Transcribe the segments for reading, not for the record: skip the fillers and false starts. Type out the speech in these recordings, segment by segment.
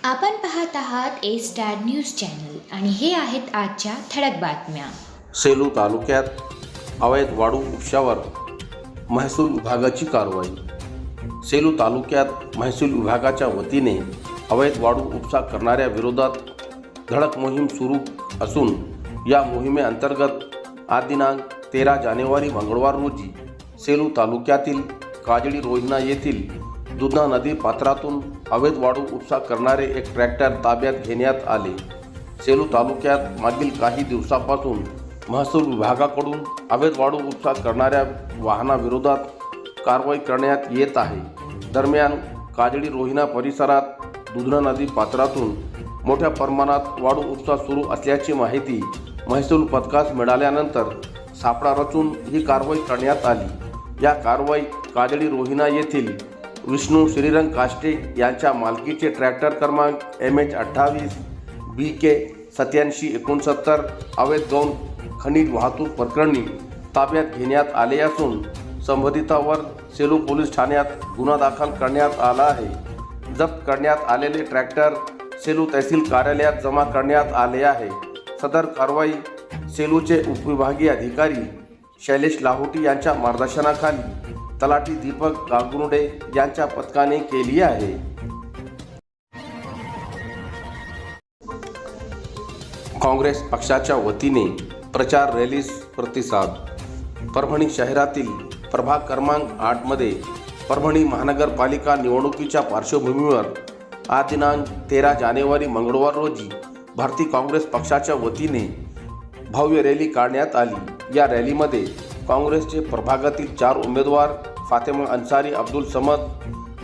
आपण पाहत आहात ए स्टार न्यूज चॅनल आणि हे आहेत आजच्या ठळक बातम्या. सेलू तालुक्यात अवैध वाळू उपशावर महसूल विभागाची कारवाई. सेलू तालुक्यात महसूल विभागाच्या वतीने अवैध वाळू उपसा करणाऱ्या विरोधात धडक मोहीम सुरू असून या मोहिमेअंतर्गत आज दिनांक 13 जानेवारी मंगळवार रोजी सेलू तालुक्यातील काजळी रोहिना येथील दुधना नदी पात्रातून अवैध वाळू उपसा करणारे एक ट्रॅक्टर ताब्यात घेण्यात आले. सेलू तालुक्यात मागील काही दिवसापासून महसूल विभागाकडून अवैध वाळू उपसा करणाऱ्या वाहनाविरोधात कारवाई करण्यात येत आहे. दरम्यान काजळी रोहिना परिसरात दुधना नदी पात्रातून मोठ्या प्रमाणात वाळू उपसा सुरू असल्याची माहिती महसूल पथकास मिळाल्यानंतर सापळा रचून ही कारवाई करण्यात आली. या कारवाईत काजळी रोहिना येथील विष्णू श्रीरंग काष्टे यांच्या मालकीचे ट्रॅक्टर क्रमांक MH28 BK 8769 अवैध गौण खनिज वाहतूक प्रकरणी ताब्यात घेण्यात आले असून संबंधितावर सेलू पोलीस ठाण्यात गुन्हा दाखल करण्यात आला आहे. जप्त करण्यात आलेले ट्रॅक्टर सेलू तहसील कार्यालयात जमा करण्यात आले आहे. सदर कारवाई सेलूचे उपविभागीय अधिकारी शैलेश लाहोटी यांच्या मार्गदर्शनाखाली तलाठी दीपक गांगुर्डे यांच्या पथकाने केली आहे. काँग्रेस पक्षाच्या वतीने प्रचार रॅलीस प्रतिसाद. परभणी शहरातील प्रभाग क्रमांक 8 मध्ये परभणी महानगरपालिका निवडणुकीच्या पार्श्वभूमीवर आज दिनांक 13 जानेवारी मंगळवार रोजी भारतीय काँग्रेस पक्षाच्या वतीने भव्य रॅली काढण्यात आली. या रॅलीमध्ये काँग्रेसचे प्रभागातील 4 उमेदवार फातेमा अन्सारी अब्दुल समद,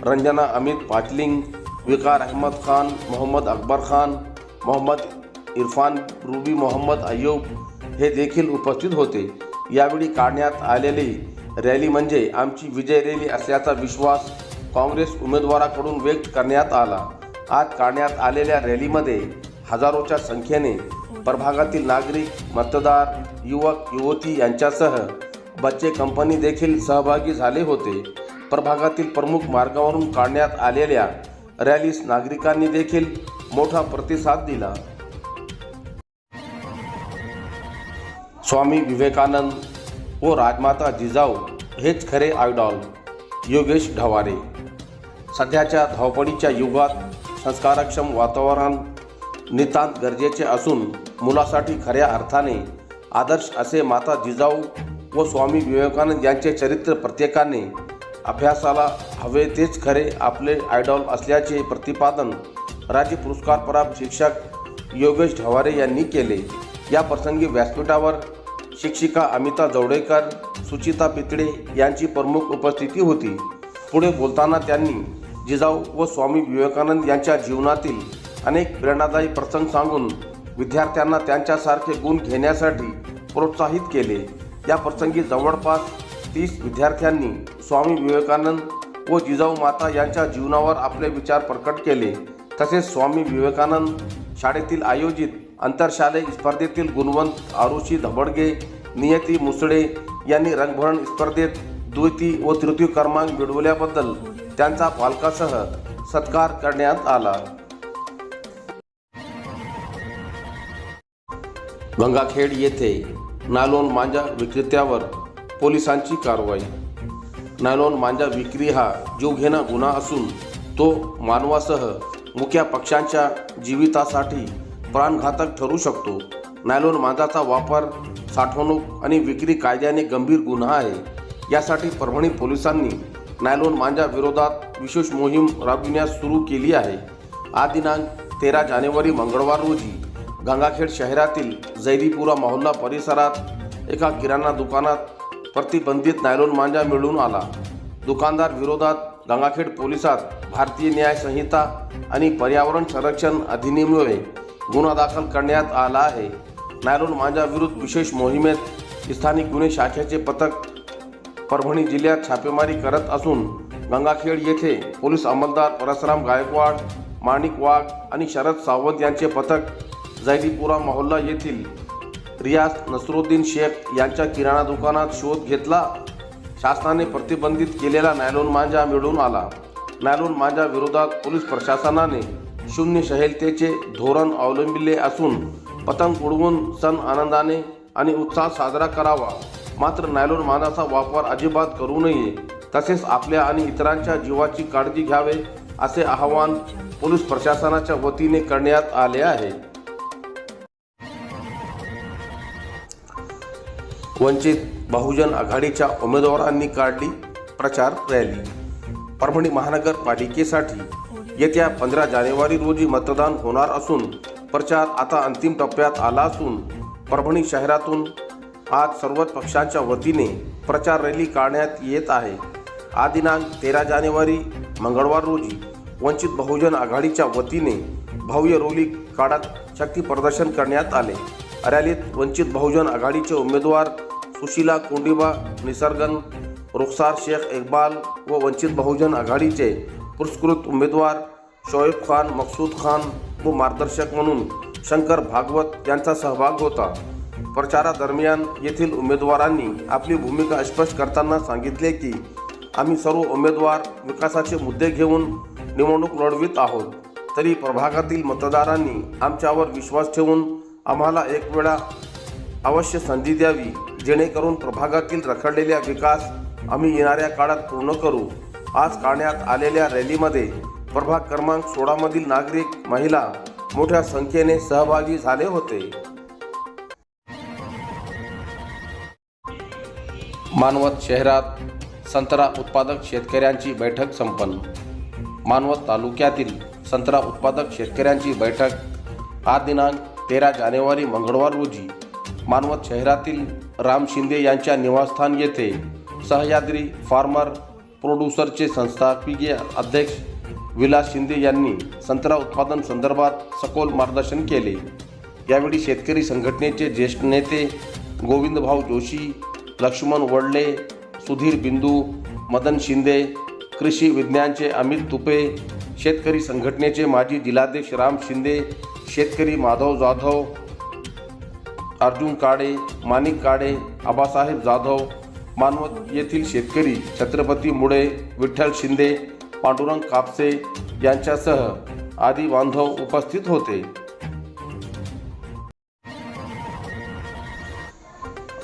रंजना अमित पाटलिंग, विकार अहमद खान, मोहम्मद अकबर खान, मोहम्मद इरफान, रूबी मोहम्मद अय्यूब हे देखील उपस्थित होते. यावेळी काढण्यात आलेली रॅली म्हणजे आमची विजय रॅली असल्याचा विश्वास काँग्रेस उमेदवाराकडून व्यक्त करण्यात आला. आज काढण्यात आलेल्या रॅलीमध्ये हजारोच्या संख्येने प्रभागातील नागरिक, मतदार, युवक युवती यांच्यासह बच्चे कंपनी देखील सहभागी झाले होते. प्रभागातील प्रमुख मार्गावरून काढण्यात आलेल्या रॅलीस नागरिकांनी देखील मोठा प्रतिसाद दिला. स्वामी विवेकानंद व राजमाता जिजाऊ हेच खरे आयडॉल. योगेश ढवारे. सध्याच्या धावपळीच्या युगात संस्कारक्षम वातावरण नितांत गरजेचे असून मुलासाठी खऱ्या अर्थाने आदर्श असे माता जिजाऊ व स्वामी विवेकानंद यांचे चरित्र प्रत्येकाने अभ्यासाला हवे तेच खरे आपले आयडॉल असल्याचे प्रतिपादन राज्य पुरस्कारप्राप्त शिक्षक योगेश ढवारे यांनी केले. या प्रसंगी व्यासपीठावर शिक्षिका अमिता जवडेकर, सुचिता पितळे यांची प्रमुख उपस्थिती होती. पुढे बोलताना त्यांनी जिजाऊ व स्वामी विवेकानंद यांच्या जीवनातील अनेक प्रेरणादायी प्रसंग सांगून विद्यार्थ्यांना त्यांच्यासारखे गुण घेण्यासाठी प्रोत्साहित केले. या प्रसंगी जवळपास 30 विद्यार्थ्यांनी स्वामी विवेकानंद व जिजाऊ माता यांच्या जीवनावर आपले विचार प्रकट केले. तसेच स्वामी विवेकानंद शाळेतील आयोजित आंतरशालेय स्पर्धेतील गुणवंत आरुषी धबडगे, नियती मुसळे यांनी रंगभरण स्पर्धेत द्वितीय व तृतीय क्रमांक मिळवल्याबद्दल त्यांचा पालकासह सत्कार करण्यात आला. गंगाखेड येथे नायलॉन मांजा विक्रेत्यावर पोलिसांची कारवाई. नायलॉन मांजा विक्री हा जीवघेणा गुन्हा असून तो मानवासह मुक्या पक्ष्यांच्या जीवितासाठी प्राणघातक ठरू शकतो. नायलॉन मांजाचा वापर, साठवणूक आणि विक्री कायद्याने गंभीर गुन्हा आहे. यासाठी परभणी पोलिसांनी नायलॉन मांजा विरोधात विशेष मोहीम राबविण्यास सुरू केली आहे. आज दिनांक 13 जानेवारी मंगळवार रोजी गंगाखेड शहरातील जैदीपुरा मोहल्ला परिसरात एका किराणा दुकानात प्रतिबंधित नायलॉन मांजा मिळून आला. दुकानदार विरोधात गंगाखेड पोलिसात भारतीय न्याय संहिता आणि पर्यावरण संरक्षण अधिनियमान्वये गुन्हा दाखल करण्यात आला आहे. नायलॉन मांजा विरुद्ध विशेष मोहिमेत स्थानिक गुन्हे शाखेचे पथक परभणी जिल्ह्यात छापेमारी करत असून गंगाखेड येथे पोलीस अंमलदार परशुराम गायकवाड, माणिक वाघ आणि शरद सावंत यांचे पथक जैदीपुरा मोहल्ला येथील रियाज नसरुद्दीन शेख यांच्या किराणा दुकानात शोध घेतला. शासनाने प्रतिबंधित केलेला नायलॉन मांजा मिळून आला. नायलॉन मांजा विरोधात पोलीस प्रशासनाने शून्य सहेलतेचे धोरण अवलंबिले असून पतंग उडवून सण आनंदाने आणि उत्साहात साजरा करावा. मात्र नायलॉन मांजाचा वापर अजिबात करू नये. तसेच आपल्या आणि इतरांच्या जीवाची काळजी घ्यावे असे आवाहन पोलीस प्रशासनाच्या वतीने करण्यात आले आहे. वंचित बहुजन आघाडीच्या उमेदवारांनी काढली प्रचार रॅली. परभणी महानगरपालिकेसाठी येत्या 15 जानेवारी रोजी मतदान होणार असून प्रचार आता अंतिम टप्प्यात आला असून परभणी शहरातून आज सर्वच पक्षांच्या वतीने प्रचार रॅली काढण्यात येत आहे. आज दिनांक 13 जानेवारी मंगळवार रोजी वंचित बहुजन आघाडीच्या वतीने भव्य रॅली काढत शक्ती प्रदर्शन करण्यात आले. रॅलीत वंचित बहुजन आघाडीचे उमेदवार सुशीला कोंडिबा निसर्गन, रुखसार शेख इक्बाल व वंचित बहुजन आघाडीचे पुरस्कृत उमेदवार शोएब खान, मकसूद खान व मार्गदर्शक म्हणून शंकर भागवत यांचा सहभाग होता. प्रचारादरम्यान येथील उमेदवारांनी आपली भूमिका स्पष्ट करताना सांगितले की आम्ही सर्व उमेदवार विकासाचे मुद्दे घेऊन निवडणूक लढवित आहोत. तरी प्रभागातील मतदारांनी आमच्यावर विश्वास ठेवून आम्हाला एक वेळा अवश्य संधी द्यावी, जेणेकरून प्रभागातील रखडलेला विकास आम्ही येणाऱ्या काळात पूर्ण करू. आज काढण्यात आलेल्या रॅलीमध्ये प्रभाग क्रमांक 16 मधील नागरिक, महिला मोठ्या संख्येने सहभागी झाले होते. मानवत शहरात संत्रा उत्पादक शेतकऱ्यांची बैठक संपन्न. मानवत तालुक्यातील संत्रा उत्पादक शेतकऱ्यांची बैठक आज दिनांक 13 जानेवारी मंगळवार रोजी मानवत शहरातील राम शिंदे यांच्या निवासस्थान येथे सह्याद्री फार्मर प्रोड्युसरचे संस्थापकीय अध्यक्ष विलास शिंदे यांनी संत्रा उत्पादन संदर्भात सखोल मार्गदर्शन केले. यावेळी शेतकरी संघटनेचे ज्येष्ठ नेते गोविंदभाऊ जोशी, लक्ष्मण वडले, सुधीर बिंदू, मदन शिंदे, कृषी विज्ञानचे अमित तुपे, शेतकरी संघटनेचे माजी जिल्हाध्यक्ष राम शिंदे, शेतकरी माधव जाधव, अर्जुन काळे, माणिक काळे, आबासाहेब जाधव, मानवत येथील शेतकरी छत्रपती मुळे, विठ्ठल शिंदे, पांडुरंग कापसे यांच्यासह आदी बांधव उपस्थित होते.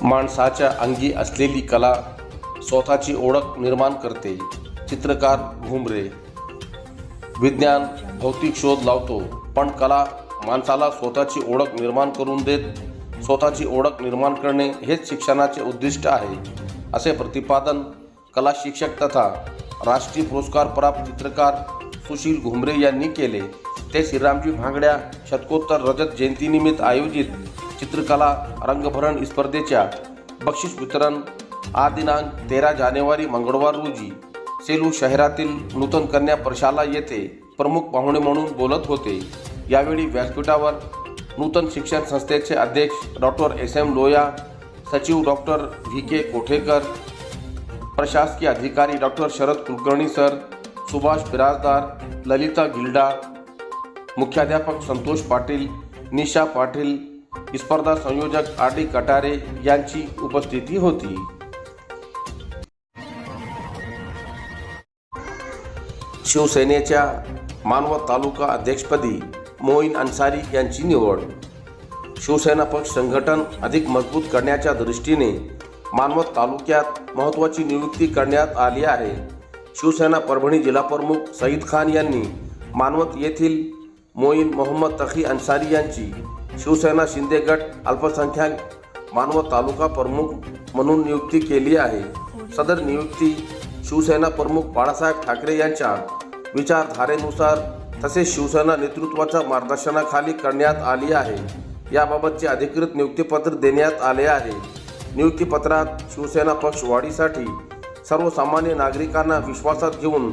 माणसाच्या अंगी असलेली कला स्वतःची ओळख निर्माण करते. चित्रकार घुमरे. विज्ञान भौतिक शोध लावतो, पण कला माणसाला स्वतःची ओळख निर्माण करून देत. स्वतःची ओळख निर्माण करणे हेच शिक्षणाचे उद्दिष्ट आहे, असे प्रतिपादन कला शिक्षक तथा राष्ट्रीय पुरस्कार प्राप्त चित्रकार सुशील घुमरे यांनी केले. ते श्रीरामजी भांगड्या शतकोत्तर रजत जयंतीनिमित्त आयोजित चित्रकला रंगभरण स्पर्धेच्या बक्षीस वितरण आज दिनांक 13 जानेवारी मंगळवार रोजी सेलू शहरातील नूतन कन्या प्रशाला येथे प्रमुख पाहुणे म्हणून बोलत होते. यावेळी व्यासपीठावर नूतन शिक्षण संस्थेचे अध्यक्ष डॉक्टर SM लोया, सचिव डॉक्टर VK कोठेकर, प्रशासकीय अधिकारी डॉक्टर शरद कुलकर्णी सर, सुभाष बिराजदार, ललिता गिल्डा, मुख्याध्यापक संतोष पाटील, निशा पाटील, स्पर्धा संयोजक RD कटारे यांची उपस्थिती होती. शिवसेनेच्या मानवत तालुका अध्यक्षपदी मोईन अन्सारी यांची निवड. शिवसेना पक्ष संघटन अधिक मजबूत करण्याच्या दृष्टीने मानवत तालुक्यात महत्त्वाची नियुक्ती करण्यात आली आहे. शिवसेना परभणी जिल्हाप्रमुख सईद खान यांनी मानवत येथील मोईन मोहम्मद तखी अन्सारी यांची शिवसेना शिंदे गट अल्पसंख्याक मानवत तालुका प्रमुख म्हणून नियुक्ती केली आहे. सदर नियुक्ती शिवसेना प्रमुख बाळासाहेब ठाकरे यांच्या विचारधारेनुसार तसेच शिवसेना नेतृत्वाच्या मार्गदर्शनाखाली करण्यात आली आहे. याबाबतचे अधिकृत नियुक्तीपत्र देण्यात आले आहे. नियुक्तीपत्रात शिवसेना पक्ष वाढीसाठी सर्वसामान्य नागरिकांना विश्वासात घेऊन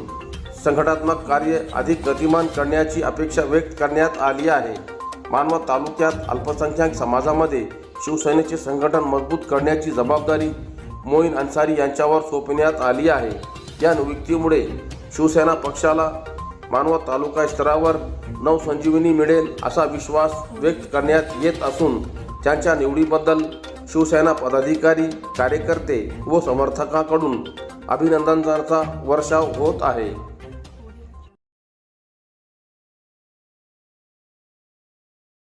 संघटनात्मक कार्य अधिक गतिमान करण्याची अपेक्षा व्यक्त करण्यात आली आहे. मानवत तालुक्यात अल्पसंख्याक समाजामध्ये शिवसेनेचे संघटन मजबूत करण्याची जबाबदारी मोईन अन्सारी यांच्यावर सोपविण्यात आली आहे. या नियुक्तीमुळे शिवसेना पक्षाला मानवत तालुका स्तरावर नवसंजीवनी मिळेल असा विश्वास व्यक्त करण्यात येत असून त्यांच्या निवडीबद्दल शिवसेना पदाधिकारी, कार्यकर्ते व समर्थकांकडून अभिनंदनाचा वर्षाव होत आहे.